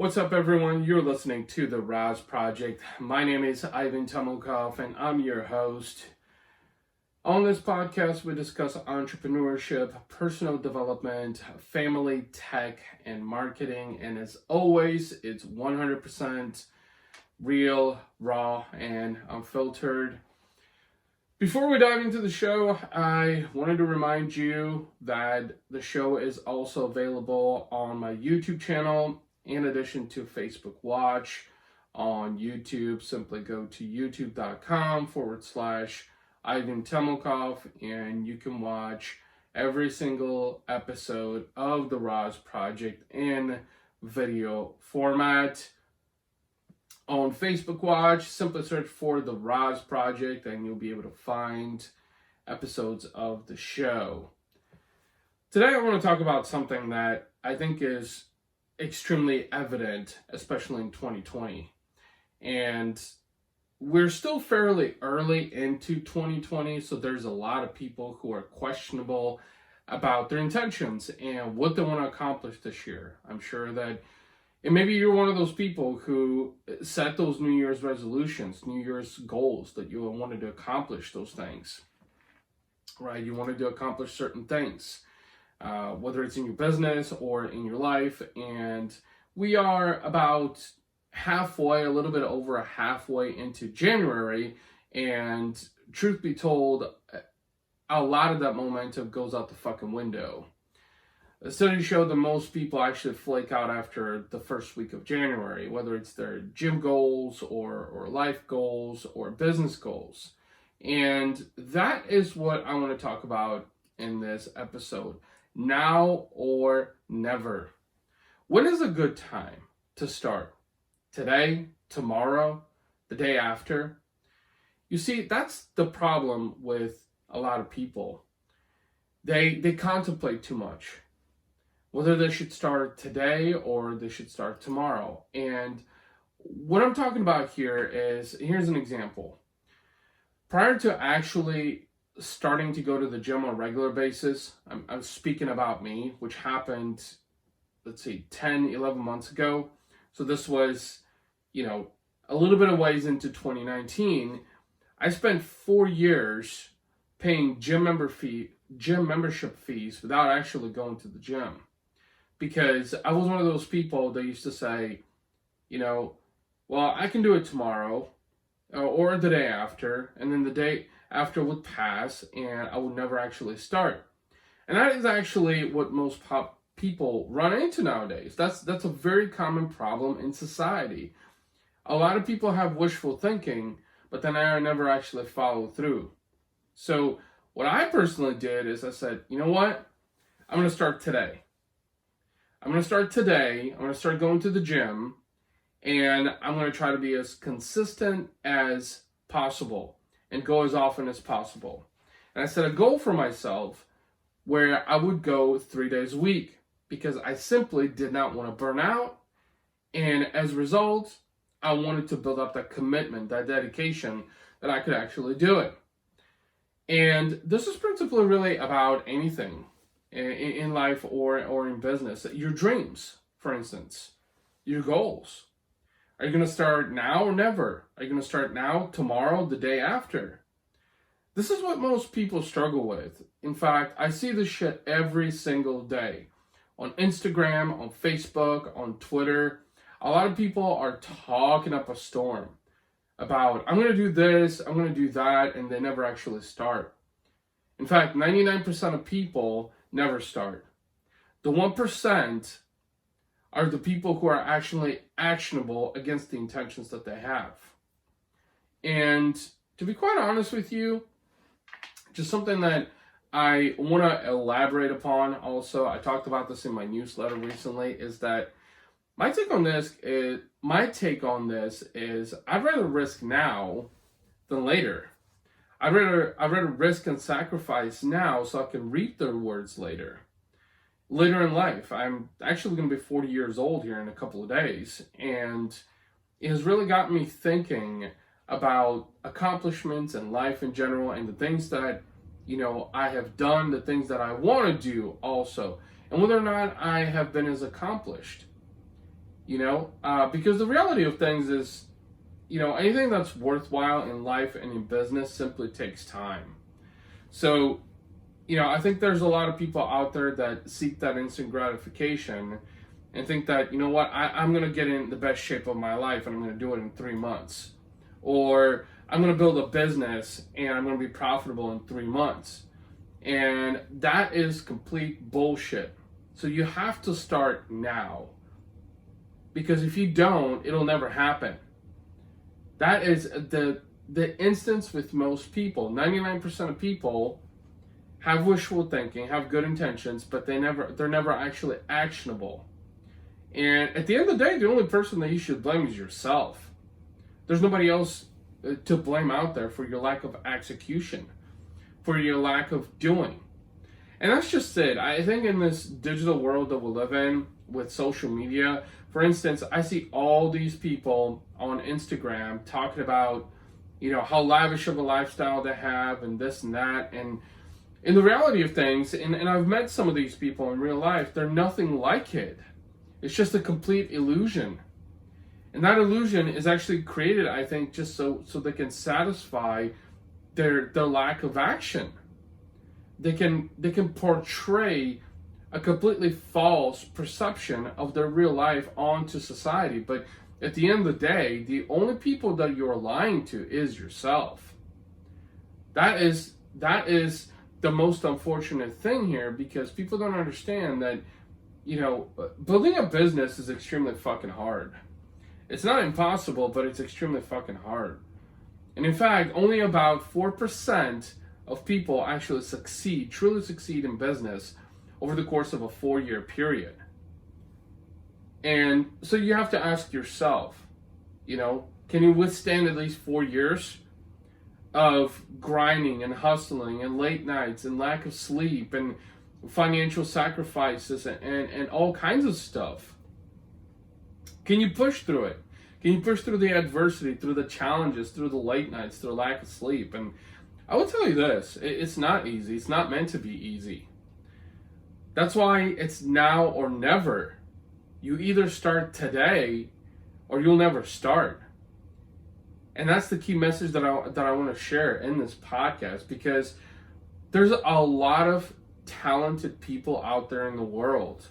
What's up, everyone? You're listening to the RAS Project. My name is Ivan Tomokov, and I'm your host. On this podcast, we discuss entrepreneurship, personal development, family, tech, and marketing. And as always, it's 100% real, raw, and unfiltered. Before we dive into the show, I wanted to remind you that the show is also available on my YouTube channel, in addition to Facebook Watch. On YouTube, simply go to youtube.com/Ivan Temokov, and you can watch every single episode of the RAS Project in video format. On Facebook Watch, simply search for the RAS Project and you'll be able to find episodes of the show. Today I want to talk about something that I think is extremely evident, especially in 2020. And we're still fairly early into 2020, so there's a lot of people who are questionable about their intentions and what they want to accomplish this year. I'm sure that, and maybe you're one of those people who set those New Year's resolutions, New Year's goals, that you wanted to accomplish those things, right? You wanted to accomplish certain things. Whether it's in your business or in your life. And we are about halfway, a little bit over halfway into January. And truth be told, a lot of that momentum goes out the fucking window. The study showed that most people actually flake out after the first week of January, whether it's their gym goals or life goals or business goals. And that is what I want to talk about in this episode. Now or never. When is a good time to start? Today, tomorrow, the day after? You see, that's the problem with a lot of people. They contemplate too much, whether they should start today or they should start tomorrow. And what I'm talking about here is, here's an example. Prior to actually starting to go to the gym on a regular basis, I'm speaking about me, which happened, 10, 11 months ago. So this was, a little bit of ways into 2019. I spent 4 years paying gym membership fees without actually going to the gym. Because I was one of those people that used to say, well, I can do it tomorrow or the day after, and then the day after would pass and I would never actually start. And that is actually what most people run into nowadays. That's a very common problem in society. A lot of people have wishful thinking, but then I never actually follow through. So what I personally did is I said, you know what? I'm going to start today. I'm going to start going to the gym, and I'm going to try to be as consistent as possible and go as often as possible. And I set a goal for myself where I would go 3 days a week because I simply did not want to burn out. And as a result, I wanted to build up that commitment, that dedication that I could actually do it. And this is principally really about anything in life or in business. Your dreams, for instance, your goals. Are you going to start now or never? Are you going to start now, tomorrow, the day after? This is what most people struggle with. In fact, I see this shit every single day. On Instagram, on Facebook, on Twitter. A lot of people are talking up a storm about, I'm going to do this, I'm going to do that, and they never actually start. In fact, 99% of people never start. The 1% are the people who are actually actionable against the intentions that they have. And to be quite honest with you, just something that I want to elaborate upon also, I talked about this in my newsletter recently, is that my take on this is I'd rather risk now than later. I'd rather risk and sacrifice now so I can reap the rewards later. Later in life. I'm actually going to be 40 years old here in a couple of days, and it has really got me thinking about accomplishments and life in general and the things that, I have done, the things that I want to do also, and whether or not I have been as accomplished. because the reality of things is, anything that's worthwhile in life and in business simply takes time. So, I think there's a lot of people out there that seek that instant gratification and think that, I'm going to get in the best shape of my life and I'm going to do it in 3 months. Or I'm going to build a business and I'm going to be profitable in 3 months. And that is complete bullshit. So you have to start now. Because if you don't, it'll never happen. That is the instance with most people. 99% of people have wishful thinking, have good intentions, but they're never actually actionable. And at the end of the day, the only person that you should blame is yourself. There's nobody else to blame out there for your lack of execution, for your lack of doing. And that's just it. I think in this digital world that we live in with social media, for instance, I see all these people on Instagram talking about, how lavish of a lifestyle they have and this and that. And in the reality of things, and I've met some of these people in real life, they're nothing like it. It's just a complete illusion. And that illusion is actually created, I think, just so they can satisfy their lack of action. They can portray a completely false perception of their real life onto society. But at the end of the day, the only people that you're lying to is yourself. That is the most unfortunate thing here, because people don't understand that, building a business is extremely fucking hard. It's not impossible, but it's extremely fucking hard. And in fact, only about 4% of people actually truly succeed in business over the course of a 4-year period. And so you have to ask yourself, can you withstand at least 4 years of grinding and hustling and late nights and lack of sleep and financial sacrifices and all kinds of stuff? Can you push through it? Can you push through the adversity, through the challenges, through the late nights, through the lack of sleep? And I will tell you this, it's not easy. It's not meant to be easy. That's why it's now or never. You either start today or you'll never start. And that's the key message that I want to share in this podcast, because there's a lot of talented people out there in the world.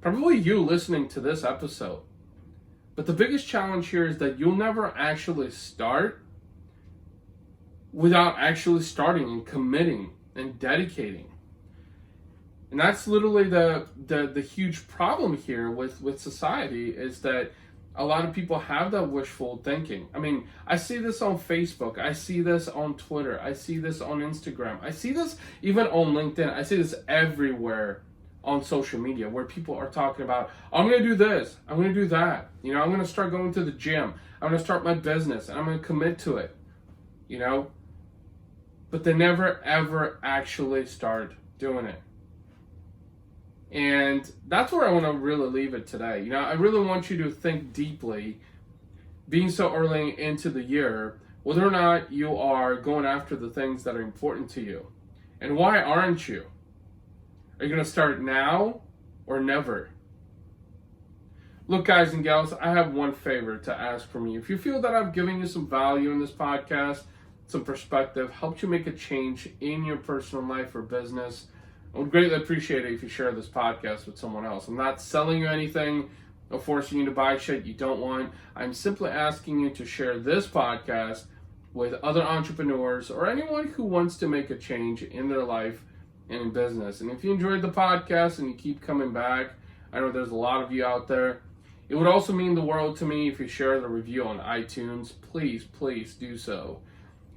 Probably you listening to this episode. But the biggest challenge here is that you'll never actually start without actually starting and committing and dedicating. And that's literally the huge problem here with society, is that a lot of people have that wishful thinking. I mean, I see this on Facebook. I see this on Twitter. I see this on Instagram. I see this even on LinkedIn. I see this everywhere on social media, where people are talking about, I'm going to do this, I'm going to do that. I'm going to start going to the gym. I'm going to start my business and I'm going to commit to it. But they never ever actually start doing it. And that's where I want to really leave it today. I really want you to think deeply, being so early into the year, whether or not you are going after the things that are important to you. And why aren't you? Are you going to start now or never? Look, guys and gals, I have one favor to ask from you. If you feel that I've given you some value in this podcast, some perspective, helped you make a change in your personal life or business, I would greatly appreciate it if you share this podcast with someone else. I'm not selling you anything or forcing you to buy shit you don't want. I'm simply asking you to share this podcast with other entrepreneurs or anyone who wants to make a change in their life and in business. And if you enjoyed the podcast and you keep coming back, I know there's a lot of you out there. It would also mean the world to me if you share the review on iTunes. Please do so.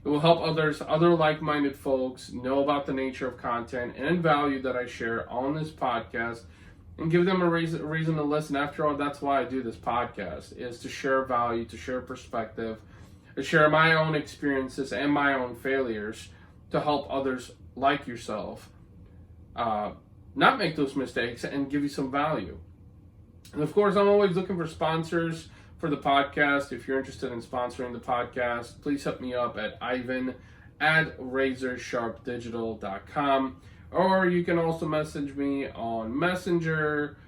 It will help other like-minded folks know about the nature of content and value that I share on this podcast, and give them a reason to listen. After all, that's why I do this podcast, is to share value, to share perspective, to share my own experiences and my own failures, to help others like yourself not make those mistakes and give you some value. And of course, I'm always looking for sponsors for the podcast. If you're interested in sponsoring the podcast, please hit me up at ivan@razorsharpdigital.com, or you can also message me on Messenger,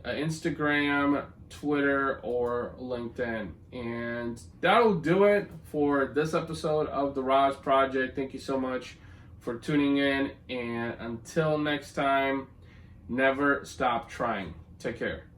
Instagram, Twitter or LinkedIn. And that'll do it for this episode of the RAS Project. Thank you so much for tuning in, and until next time, never stop trying. Take care.